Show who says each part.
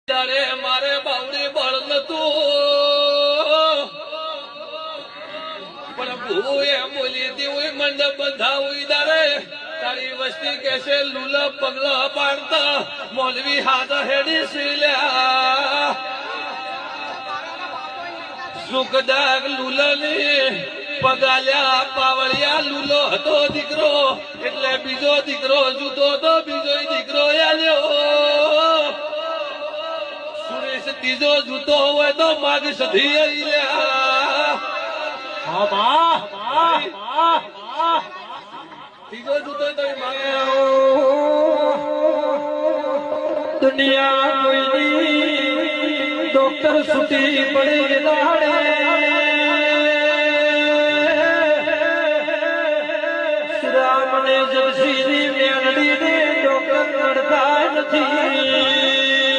Speaker 1: તારે મારે બાવડી બળ નતું પણ ભૂએ બોલી હતી હોય મંડપ બંધા હોય તારે તારી વસ્તી કેસે લુલા પગલા પાડતા મોલવી હાથ હેડી સીલ્યા સુખદાગ લુલાની પગાલ્યા પાવળિયા લુલો હતો દીકરો એટલે બીજો દીકરો જુદો તો બીજો દીકરો આલ્યો ત્રીજો જૂતો હોય તો માગ સધી ત્રીજો જૂતો તો
Speaker 2: દુનિયા કોઈની ડોક્ટર છૂટી પડી દાડે શ્રામ ને જપસીની મેળડી ને ડોક્ટર નડતા નથી